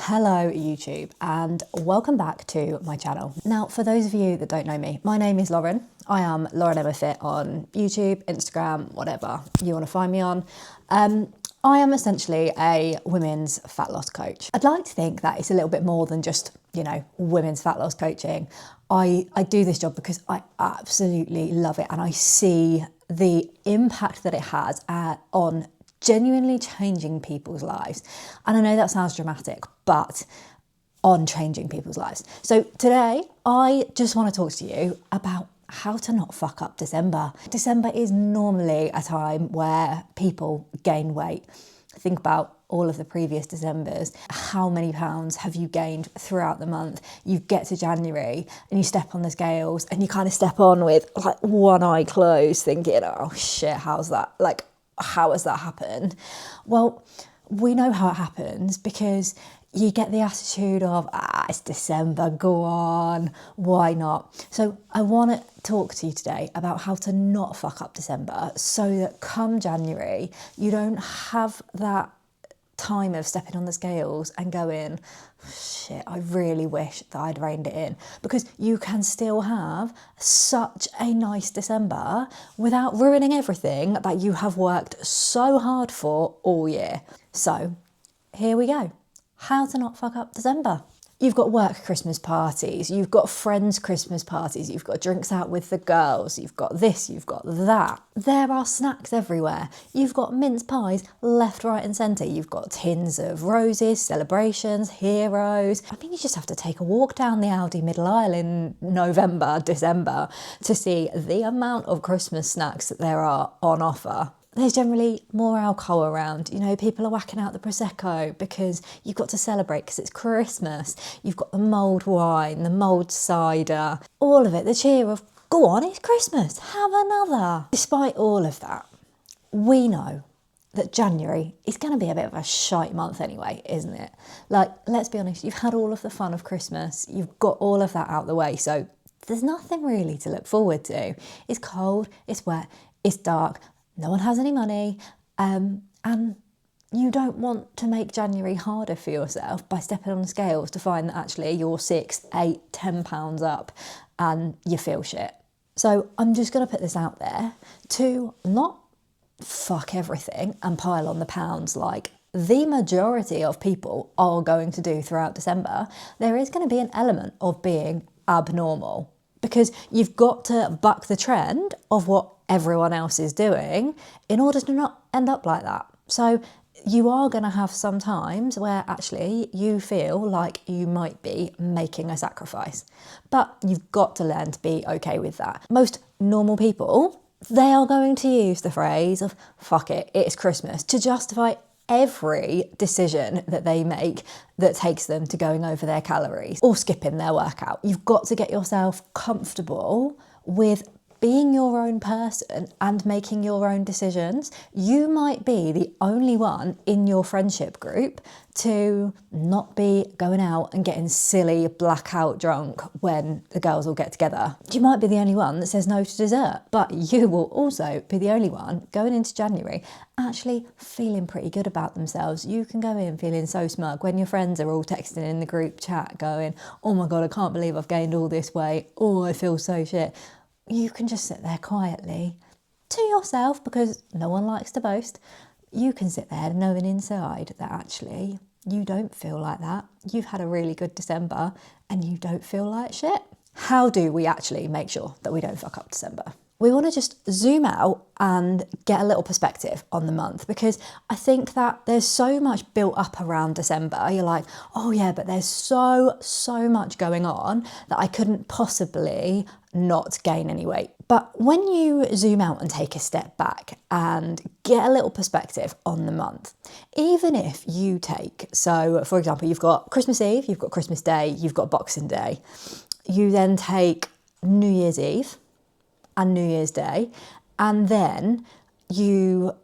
Hello YouTube and welcome back to my channel. Now for those of you that don't know me, my name is Lauren. I am Lauren Emma Fit on YouTube, Instagram, whatever you want to find me on. I am essentially a women's fat loss coach. I'd like to think that it's a little bit more than just, women's fat loss coaching. I do this job because I absolutely love it and I see the impact that it has on genuinely changing people's lives. And I know that sounds dramatic, but on changing people's lives. So today, I just want to talk to you about how to not fuck up December. December is normally a time where people gain weight. Think about all of the previous Decembers. How many pounds have you gained throughout the month? You get to January and you step on the scales and you kind of step on with like one eye closed thinking, oh shit, how has that happened? Well, we know how it happens because you get the attitude of, it's December, go on, why not? So I want to talk to you today about how to not fuck up December so that come January, you don't have that time of stepping on the scales and going, shit, I really wish that I'd reined it in, because you can still have such a nice December without ruining everything that you have worked so hard for all year. So here we go. How to not fuck up December. You've got work Christmas parties, you've got friends Christmas parties, you've got drinks out with the girls, you've got this, you've got that. There are snacks everywhere. You've got mince pies left, right and centre. You've got tins of roses, celebrations, heroes. I mean, you just have to take a walk down the Aldi middle aisle in November, December to see the amount of Christmas snacks that there are on offer. There's generally more alcohol around. People are whacking out the Prosecco because you've got to celebrate because it's Christmas. You've got the mulled wine, the mulled cider, all of it, the cheer of, go on, it's Christmas, have another. Despite all of that, we know that January is going to be a bit of a shite month anyway, isn't it? Like, let's be honest, you've had all of the fun of Christmas, you've got all of that out the way, so there's nothing really to look forward to. It's cold, it's wet, it's dark, no one has any money, and you don't want to make January harder for yourself by stepping on the scales to find that actually you're 6, 8, 10 pounds up and you feel shit. So I'm just going to put this out there to not fuck everything and pile on the pounds like the majority of people are going to do throughout December. There is going to be an element of being abnormal because you've got to buck the trend of what everyone else is doing in order to not end up like that. So you are going to have some times where actually you feel like you might be making a sacrifice, but you've got to learn to be okay with that. Most normal people, they are going to use the phrase of fuck it, it's Christmas to justify every decision that they make that takes them to going over their calories or skipping their workout. You've got to get yourself comfortable with being your own person and making your own decisions. You might be the only one in your friendship group to not be going out and getting silly blackout drunk when the girls all get together. You might be the only one that says no to dessert, but you will also be the only one going into January actually feeling pretty good about themselves. You can go in feeling so smug when your friends are all texting in the group chat going, oh my God, I can't believe I've gained all this weight. Oh, I feel so shit. You can just sit there quietly to yourself because no one likes to boast. You can sit there knowing inside that actually you don't feel like that. You've had a really good December and you don't feel like shit. How do we actually make sure that we don't fuck up December? We want to just zoom out and get a little perspective on the month because I think that there's so much built up around December. You're like, oh yeah, but there's so much going on that I couldn't possibly not gain any weight. But when you zoom out and take a step back and get a little perspective on the month, even if you take, so for example, you've got Christmas Eve, you've got Christmas Day, you've got Boxing Day, you then take New Year's Eve and New Year's Day, and then you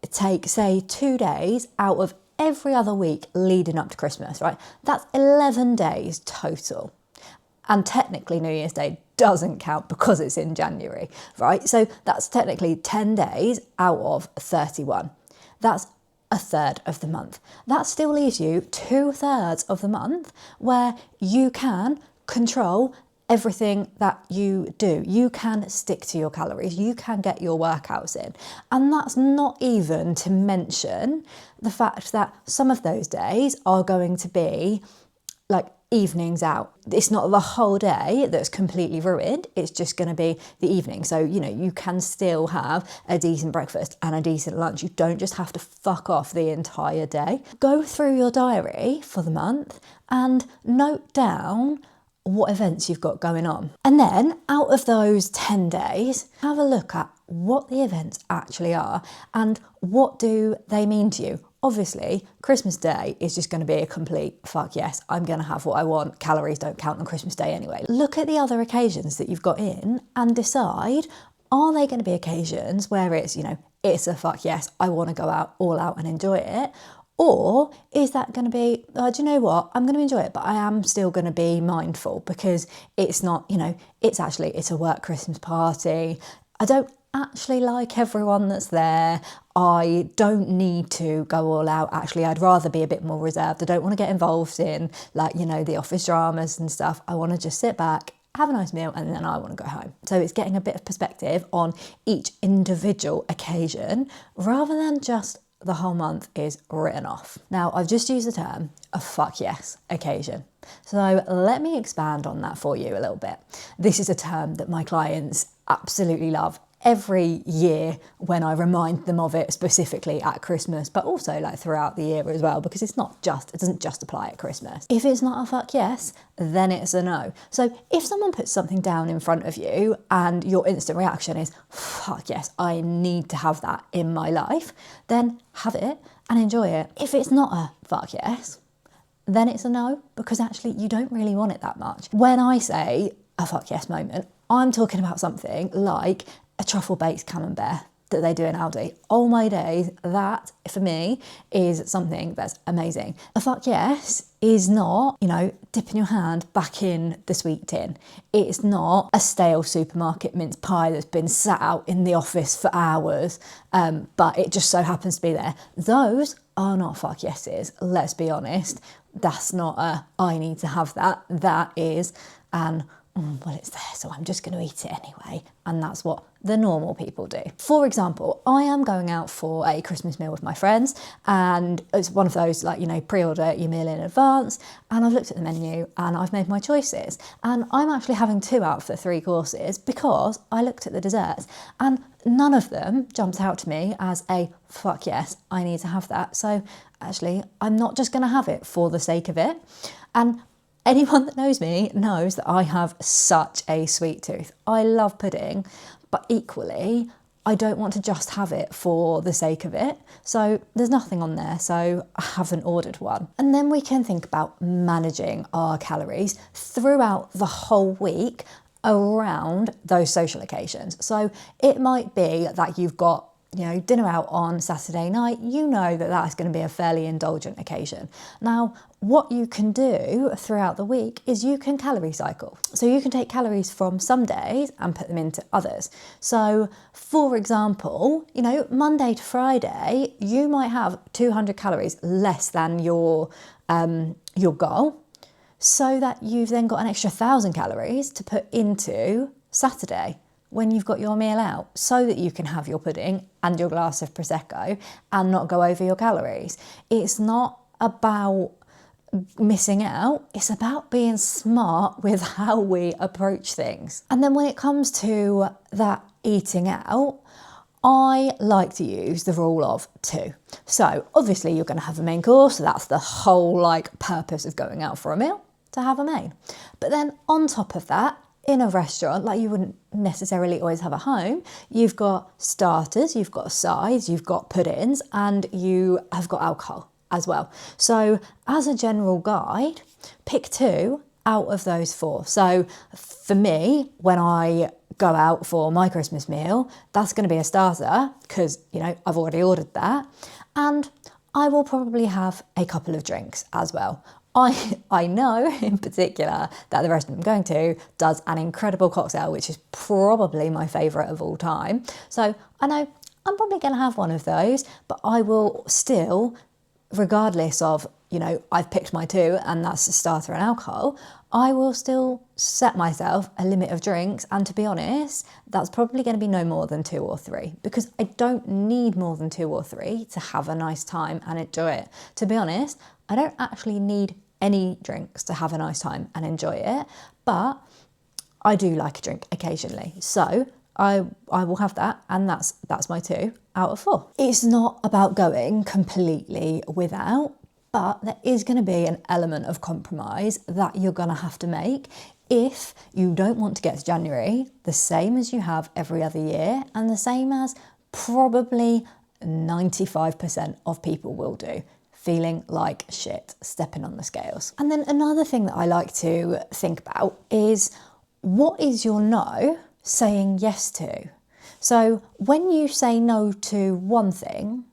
take, say, 2 days out of every other week leading up to Christmas, right? That's 11 days total. And technically New Year's Day doesn't count because it's in January, right? So that's technically 10 days out of 31. That's a third of the month. That still leaves you 2/3 of the month where you can control everything that you do. You can stick to your calories, you can get your workouts in. And that's not even to mention the fact that some of those days are going to be like evenings out. It's not the whole day that's completely ruined, it's just going to be the evening. So, you know, you can still have a decent breakfast and a decent lunch. You don't just have to fuck off the entire day. Go through your diary for the month and note down what events you've got going on. And then out of those 10 days, have a look at what the events actually are and what do they mean to you. Obviously, Christmas Day is just going to be a complete fuck yes, I'm going to have what I want. Calories don't count on Christmas Day anyway. Look at the other occasions that you've got in and decide, are they going to be occasions where it's, you know, it's a fuck yes, I want to go out all out and enjoy it? Or is that going to be, do you know what, I'm going to enjoy it, but I am still going to be mindful because it's not, you know, it's a work Christmas party. I don't actually like everyone that's there. I don't need to go all out. Actually, I'd rather be a bit more reserved. I don't want to get involved in, like, you know, the office dramas and stuff. I want to just sit back, have a nice meal, and then I want to go home. So it's getting a bit of perspective on each individual occasion rather than just the whole month is written off. Now, I've just used the term a fuck yes occasion. So let me expand on that for you a little bit. This is a term that my clients absolutely love every year when I remind them of it, specifically at Christmas, but also like throughout the year as well, because it doesn't just apply at Christmas. If it's not a fuck yes, then it's a no. So if someone puts something down in front of you and your instant reaction is, fuck yes, I need to have that in my life, then have it and enjoy it. If it's not a fuck yes, then it's a no, because actually you don't really want it that much. When I say a fuck yes moment, I'm talking about something like a truffle baked camembert that they do in Aldi. Oh my days, that for me is something that's amazing. A fuck yes is not, you know, dipping your hand back in the sweet tin. It's not a stale supermarket mince pie that's been sat out in the office for hours, but it just so happens to be there. Those are not fuck yeses, let's be honest. That's not a, I need to have that. That is an, well, it's there, so I'm just going to eat it anyway. And that's what the normal people do. For example, I am going out for a Christmas meal with my friends, and it's one of those, like, you know, pre-order your meal in advance, and I've looked at the menu and I've made my choices. And I'm actually having 2 out of the 3 courses because I looked at the desserts and none of them jumped out to me as a fuck yes, I need to have that. So actually, I'm not just going to have it for the sake of it. And anyone that knows me knows that I have such a sweet tooth. I love pudding, but equally, I don't want to just have it for the sake of it. So there's nothing on there, so I haven't ordered one. And then we can think about managing our calories throughout the whole week around those social occasions. So it might be that you've got, you know, dinner out on Saturday night. You know that that's going to be a fairly indulgent occasion. Now, what you can do throughout the week is you can calorie cycle. So you can take calories from some days and put them into others. So for example, you know, Monday to Friday, you might have 200 calories less than your goal, so that you've then got an extra 1,000 calories to put into Saturday when you've got your meal out, so that you can have your pudding and your glass of Prosecco and not go over your calories. It's not about missing out, it's about being smart with how we approach things. And then when it comes to that eating out, I like to use the rule of 2. So obviously you're going to have a main course, so that's the whole like purpose of going out for a meal, to have a main. But then on top of that, in a restaurant, like you wouldn't necessarily always have at home, you've got starters, you've got sides, you've got puddings, and you have got alcohol as well. So as a general guide, pick 2 out of those 4. So for me, when I go out for my Christmas meal, that's going to be a starter because, you know, I've already ordered that. And I will probably have a couple of drinks as well. I know in particular that the restaurant I'm going to does an incredible cocktail, which is probably my favourite of all time. So I know I'm probably going to have one of those, but I will still, regardless of, you know, I've picked my two and that's a starter and alcohol, I will still set myself a limit of drinks. And to be honest, that's probably going to be no more than 2 or 3, because I don't need more than 2 or 3 to have a nice time and enjoy it. To be honest, I don't actually need any drinks to have a nice time and enjoy it, but I do like a drink occasionally. So I will have that, and that's my 2 out of 4. It's not about going completely without, but there is going to be an element of compromise that you're going to have to make if you don't want to get to January the same as you have every other year, and the same as probably 95% of people will do, feeling like shit, stepping on the scales. And then another thing that I like to think about is, what is your no saying yes to? So when you say no to one thing,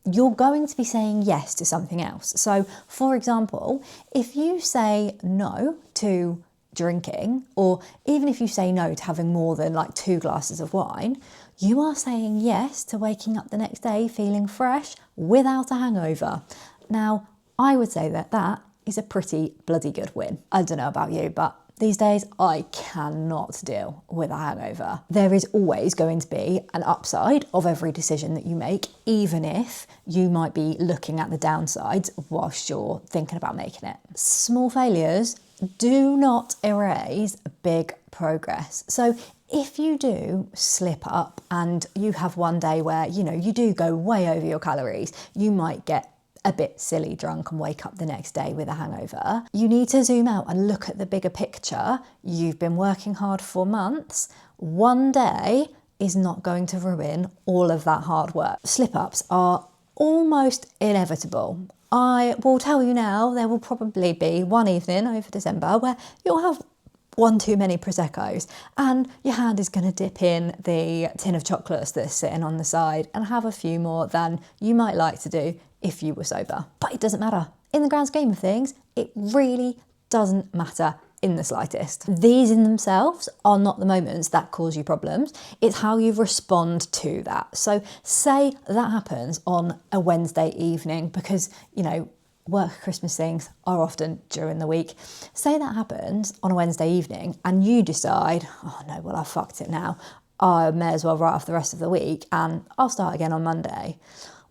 you're going to be saying yes to something else. So for example, if you say no to drinking, or even if you say no to having more than like 2 glasses of wine, you are saying yes to waking up the next day feeling fresh without a hangover. Now, I would say that that is a pretty bloody good win. I don't know about you, but these days, I cannot deal with a hangover. There is always going to be an upside of every decision that you make, even if you might be looking at the downsides whilst you're thinking about making it. Small failures do not erase big progress. So if you do slip up and you have one day where, you know, you do go way over your calories, you might get a bit silly drunk and wake up the next day with a hangover. You need to zoom out and look at the bigger picture. You've been working hard for months. One day is not going to ruin all of that hard work. Slip-ups are almost inevitable. I will tell you now, there will probably be one evening over December where you'll have one too many Prosecco's and your hand is going to dip in the tin of chocolates that's sitting on the side and have a few more than you might like to do if you were sober. But it doesn't matter. In the grand scheme of things, it really doesn't matter in the slightest. These in themselves are not the moments that cause you problems. It's how you respond to that. So say that happens on a Wednesday evening, because, you know, work Christmas things are often during the week. Say that happens on a Wednesday evening and you decide, oh no, well, I fucked it now. I may as well write off the rest of the week and I'll start again on Monday.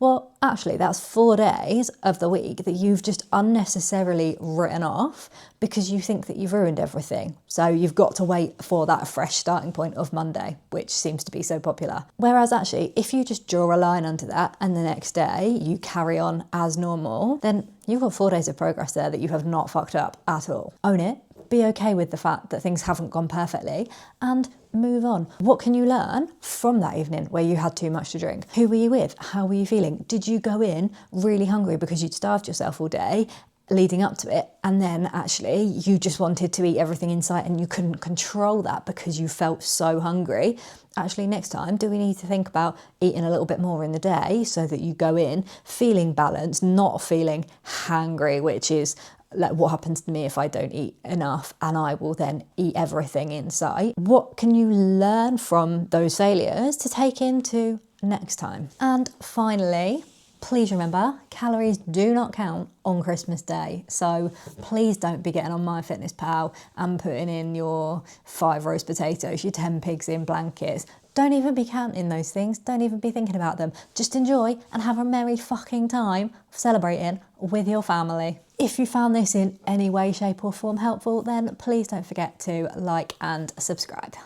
Well, actually, that's 4 days of the week that you've just unnecessarily written off because you think that you've ruined everything. So you've got to wait for that fresh starting point of Monday, which seems to be so popular. Whereas actually, if you just draw a line under that and the next day you carry on as normal, then you've got 4 days of progress there that you have not fucked up at all. Own it. Be okay with the fact that things haven't gone perfectly and move on. What can you learn from that evening where you had too much to drink? Who were you with? How were you feeling? Did you go in really hungry because you'd starved yourself all day leading up to it, and then actually you just wanted to eat everything in sight and you couldn't control that because you felt so hungry? Actually, next time, do we need to think about eating a little bit more in the day so that you go in feeling balanced, not feeling hangry, which is like what happens to me if I don't eat enough and I will then eat everything in sight? What can you learn from those failures to take into next time? And finally, please remember, calories do not count on Christmas Day. So please don't be getting on MyFitnessPal and putting in your 5 roast potatoes, your 10 pigs in blankets. Don't even be counting those things. Don't even be thinking about them. Just enjoy and have a merry fucking time celebrating with your family. If you found this in any way, shape or form helpful, then please don't forget to like and subscribe.